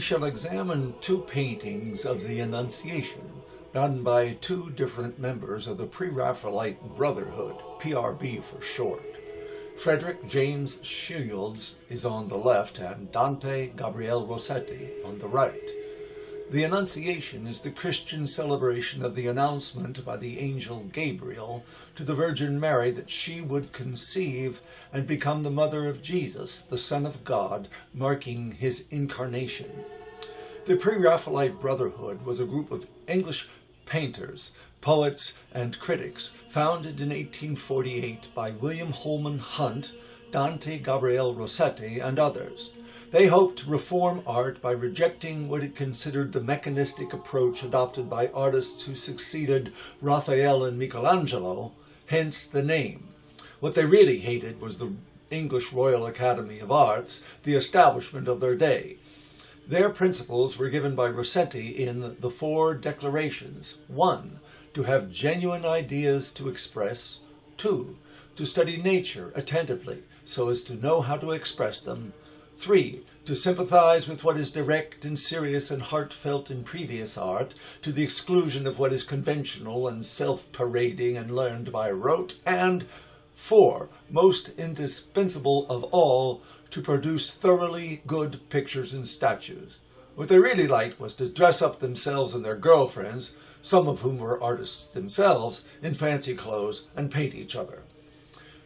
shall examine two paintings of the Annunciation done by two different members of the Pre-Raphaelite Brotherhood, PRB for short. Frederick James Shields is on the left and Dante Gabriel Rossetti on the right. The Annunciation is the Christian celebration of the announcement by the angel Gabriel to the Virgin Mary that she would conceive and become the mother of Jesus, the Son of God, marking his incarnation. The Pre-Raphaelite Brotherhood was a group of English painters, poets, and critics founded in 1848 by William Holman Hunt, Dante Gabriel Rossetti, and others. They hoped to reform art by rejecting what it considered the mechanistic approach adopted by artists who succeeded Raphael and Michelangelo, hence the name. What they really hated was the English Royal Academy of Arts, the establishment of their day. Their principles were given by Rossetti in the Four Declarations. 1. To have genuine ideas to express. 2. To study nature attentively so as to know how to express them. 3. To sympathize with what is direct and serious and heartfelt in previous art, to the exclusion of what is conventional and self-parading and learned by rote. And 4. Most indispensable of all, to produce thoroughly good pictures and statues. What they really liked was to dress up themselves and their girlfriends, some of whom were artists themselves, in fancy clothes and paint each other.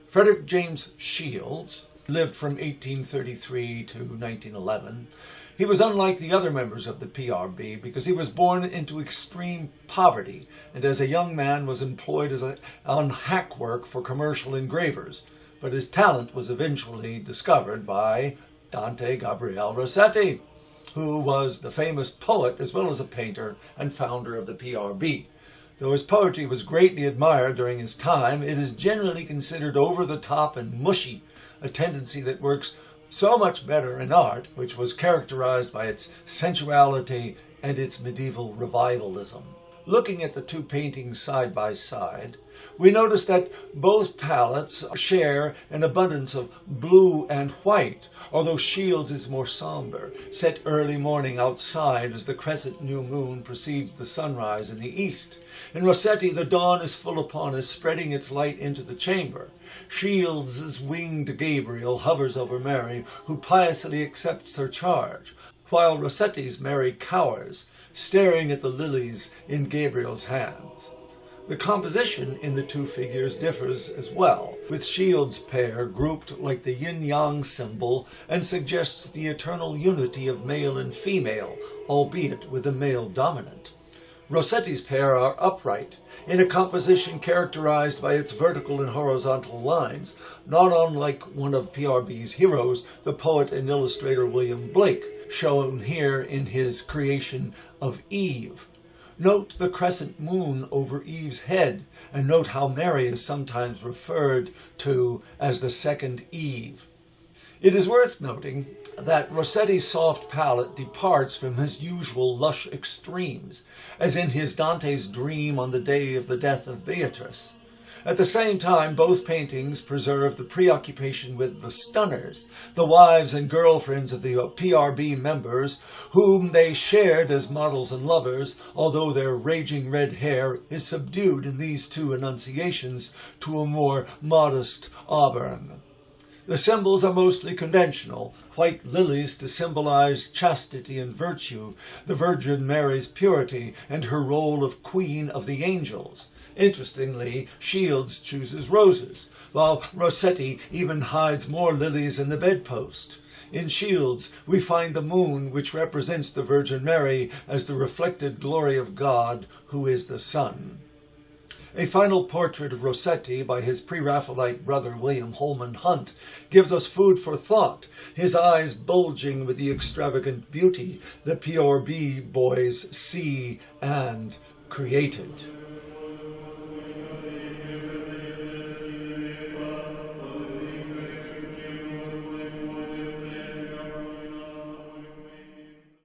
Frederick James Shields lived from 1833 to 1911. He was unlike the other members of the PRB because he was born into extreme poverty and as a young man was employed on hack work for commercial engravers, but his talent was eventually discovered by Dante Gabriel Rossetti, who was the famous poet as well as a painter and founder of the PRB. Though his poetry was greatly admired during his time, it is generally considered over-the-top and mushy, a tendency that works so much better in art, which was characterized by its sensuality and its medieval revivalism. Looking at the two paintings side by side, we notice that both palettes share an abundance of blue and white, although Shields is more somber, set early morning outside as the crescent new moon precedes the sunrise in the east. In Rossetti, the dawn is full upon us, spreading its light into the chamber. Shields' winged Gabriel hovers over Mary, who piously accepts her charge, while Rossetti's Mary cowers, staring at the lilies in Gabriel's hands. The composition in the two figures differs as well, with Shields' pair grouped like the yin-yang symbol and suggests the eternal unity of male and female, albeit with a male dominant. Rossetti's pair are upright, in a composition characterized by its vertical and horizontal lines, not unlike one of PRB's heroes, the poet and illustrator William Blake, shown here in his creation of Eve. Note the crescent moon over Eve's head, and note how Mary is sometimes referred to as the second Eve. It is worth noting that Rossetti's soft palette departs from his usual lush extremes, as in his Dante's Dream on the day of the death of Beatrice. At the same time, both paintings preserve the preoccupation with the stunners, the wives and girlfriends of the PRB members, whom they shared as models and lovers, although their raging red hair is subdued in these two Annunciations to a more modest auburn. The symbols are mostly conventional, white lilies to symbolize chastity and virtue, the Virgin Mary's purity, and her role of Queen of the Angels. Interestingly, Shields chooses roses, while Rossetti even hides more lilies in the bedpost. In Shields, we find the moon, which represents the Virgin Mary as the reflected glory of God, who is the sun. A final portrait of Rossetti by his Pre-Raphaelite brother William Holman Hunt gives us food for thought, his eyes bulging with the extravagant beauty the PRB boys see and created.